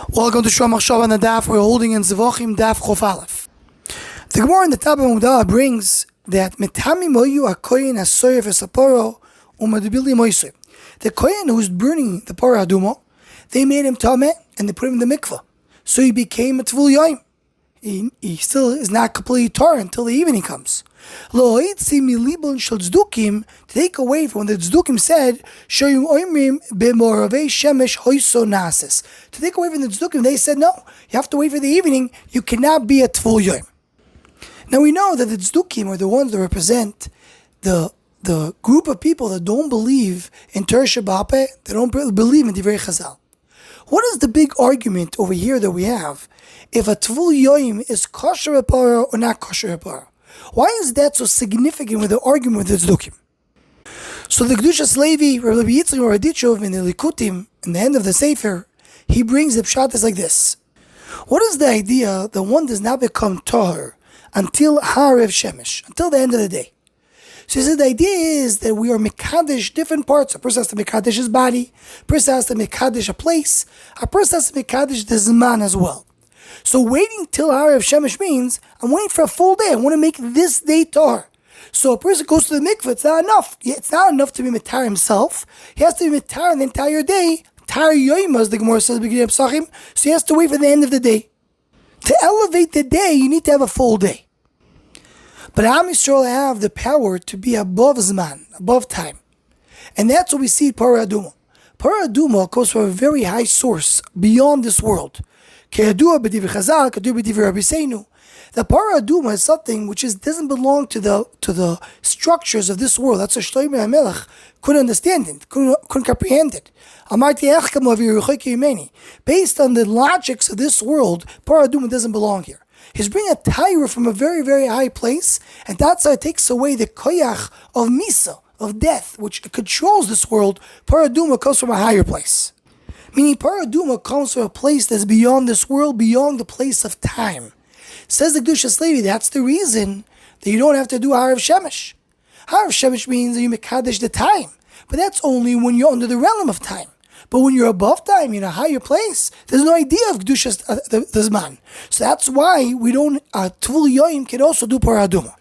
Welcome to Shom Machshav on the Daf. We're holding in Zevachim Daf Chof Aleph. The Gemara in the Tab Mudah brings that Metami Moyu Akoyin Asoyer Vesaporo Umadibili Moisei. The Kohen who's burning the Parah Aduma, they made him Tameh and they put him in the mikveh. So he became a Tvul Yoim. He still is not completely tar until the evening comes. Lo Eitzi Milibon Shel Tzdukim, to take away from what the Tzdukim said, Shoyim Oimrim B'Moravei Shemesh Hoiso Nases. To take away from the Tzdukim, they said no, you have to wait for the evening, you cannot be a Tvul Yoim. Now we know that the Tzdukim are the ones that represent the group of people that don't believe in Torah Shabbat, they don't believe in Divrei Chazal. What is the big argument over here that we have if a Tvul Yoim is kosher Parah or not kosher Parah? Why is that so significant with the argument with the Tzdukim? So the Kedushas Levi, Rabbi Yitzchak Radichov in the Likutim, in the end of the Sefer, he brings the pshat is like this. What is the idea that one does not become tahor until Harav Shemesh, until the end of the day? So he said the idea is that we are mekadesh different parts. A person has to mekadesh his body, a person has to mekadesh a place, a person has to mekadesh the zman as well. So waiting till Harav Shemesh means I'm waiting for a full day. I want to make this day tar. So a person goes to the mikveh, it's not enough. It's not enough to be mitar himself. He has to be mitar the entire day. Tar yoyim, as the Gemara says, beginning of Psachim. So he has to wait for the end of the day. To elevate the day, you need to have a full day. But Am Yisrael have the power to be above Zman, above time. And that's what we see at Parah Aduma. Parah Aduma comes from a very high source, beyond this world. The Parah Aduma is something which doesn't belong to the structures of this world. That's what Shlomo HaMelech couldn't understand it, couldn't comprehend it. Based on the logics of this world, Parah Aduma doesn't belong here. He's bringing a Torah from a very, very high place, and that's how it takes away the koyach of Misa, of death, which controls this world. Parah Aduma comes from a higher place. Meaning Parah Aduma comes from a place that's beyond this world, beyond the place of time. Says the Kedushas Levi, that's the reason that you don't have to do Harav Shemesh. Harav Shemesh means that you mekadesh the time, but that's only when you're under the realm of time. But when you're above time, in a higher place, there's no idea of Kedushas the Zman. So that's why we don't, Tvul Yoim can also do Parah Aduma.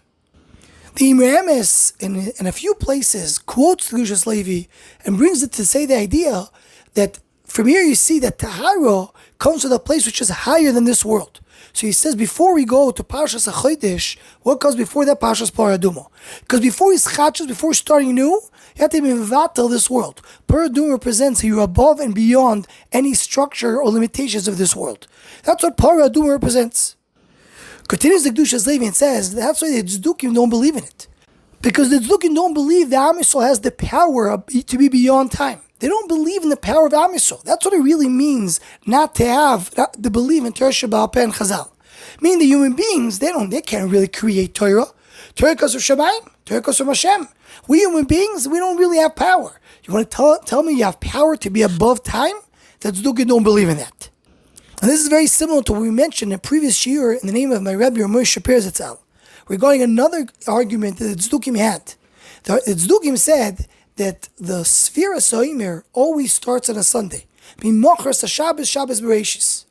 The Imremes, in a few places, quotes the Kedushas Levi and brings it to say the idea that from here you see that Tahara comes to a place which is higher than this world. So he says before we go to Parshas HaChodesh, what comes before that Parshas Parah Aduma? Because before he's chachas, before starting new, you have to be mevatel this world. Parah Aduma represents that you're above and beyond any structure or limitations of this world. That's what Parah Aduma represents. Continues the Kedushas Levi and says that's why the Tzdukim don't believe in it. Because the Tzdukim don't believe that Am Yisrael has the power to be beyond time. They don't believe in the power of Am Yisrael. That's what it really means, not to believe in Torah Shabbat and Chazal. Meaning the human beings, they can't really create Torah. Torah comes from Shemayim, Torah comes from Hashem. We human beings, we don't really have power. You want to tell me you have power to be above time? The Tzdukim don't believe in that. And this is very similar to what we mentioned in a previous year in the name of my Rebbe, Moshe Shapir Zatzal, regarding another argument that the Tzdukim had. The Tzdukim said that the Sfira Soimer always starts on a Sunday. Mimochras Shabbos, Shabbos Bereshis.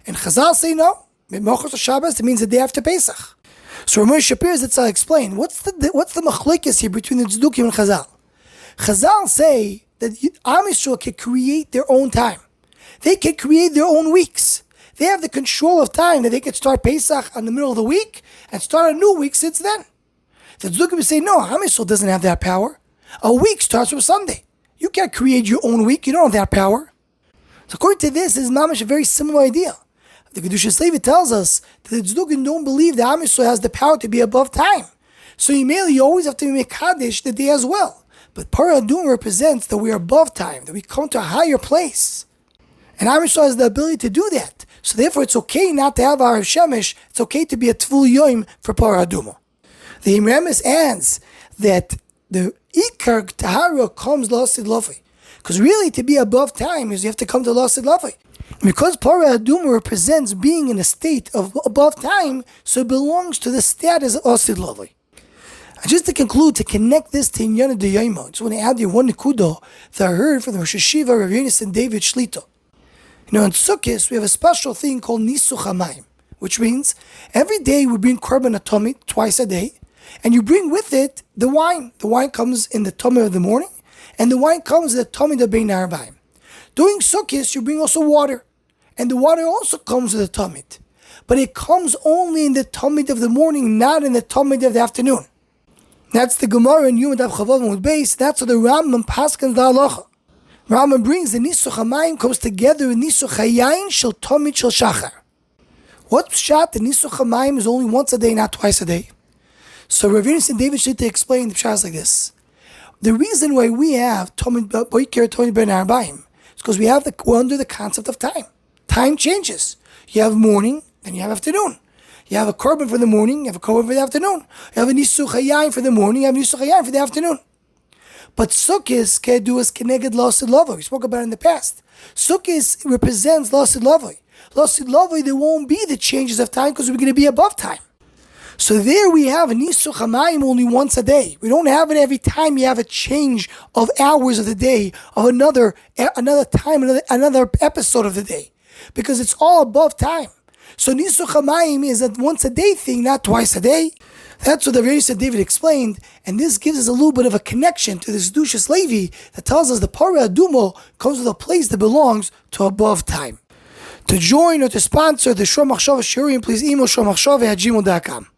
And Chazal say no. Mimochras Shabbos, it means the day after Pesach. So Moshe Shapir Zatzal explained, what's the machlekes here between the Tzdukim and Chazal? Chazal say that Am Yisrael can create their own time. They can create their own weeks. They have the control of time that they can start Pesach in the middle of the week and start a new week since then. The Tzdukim say no, Am Yisrael doesn't have that power. A week starts from Sunday. You can't create your own week. You don't have that power. So according to this, is mamash a very similar idea. The Kedushas Levi tells us that the Tzdukim don't believe that Am Yisrael has the power to be above time. So you always have to be mekadesh the day as well. But Parah Aduma represents that we are above time, that we come to a higher place. And Am Yisrael has the ability to do that. So therefore it's okay not to have Harav Shemesh. It's okay to be a Tvul Yoim for Parah Aduma. The Imremes adds that the Ikar Tahara comes Lasid Lavi. Because really to be above time is you have to come to Lasid Lavi. Because Parah Aduma represents being in a state of above time, so it belongs to the status of Lasid Lavi. And just to conclude, to connect this to Inyana D'Yayma, I just want to add here one nekuda that I heard from the Rosh Hashiva, Rav Yonis and David Shlita. In Sukkos, we have a special thing called Nisuch Hamayim, which means every day we bring korban atomit twice a day, and you bring with it the wine. The wine comes in the tummy of the morning, and the wine comes in the tummy of the bein ha'arbaim. During Sukkos, you bring also water, and the water also comes with the tumit, but it comes only in the tumit of the morning, not in the tumit of the afternoon. That's the Gemara in Yom Dav Chavav with base. That's what the Rambam paskins the halacha. Rambam brings the Nisuch Hamayim comes together with Nisuch Hayayin shel Tomit shel Shachar. What pshat the Nisuch Hamayim is only once a day, not twice a day? So Rav Yonatan and David Shlita explain the pshat like this. The reason why we have Tomit Boiker Tomit Ben Arbaim is because we're under the concept of time. Time changes. You have morning, then you have afternoon. You have a korban for the morning, you have a korban for the afternoon. You have a Nisuch Hayayin for the morning, you have a Nisuch Hayayin for the afternoon. But Sukkos can do as Keneged Lasid Lavoi. We spoke about it in the past. Sukkos represents Lasid Lavoi. Lasid Lavoi, there won't be the changes of time because we're going to be above time. So there we have a Nisuch Hamayim only once a day. We don't have it every time you have a change of hours of the day, of another time, another episode of the day. Because it's all above time. So Nisuch Hamayim is a once a day thing, not twice a day. That's what the Rebbe said David explained, and this gives us a little bit of a connection to this Dushas Levi that tells us the Parah Aduma comes with a place that belongs to above time. To join or to sponsor the Shor Machshava Shiurim, please email shormachshava@gmail.com.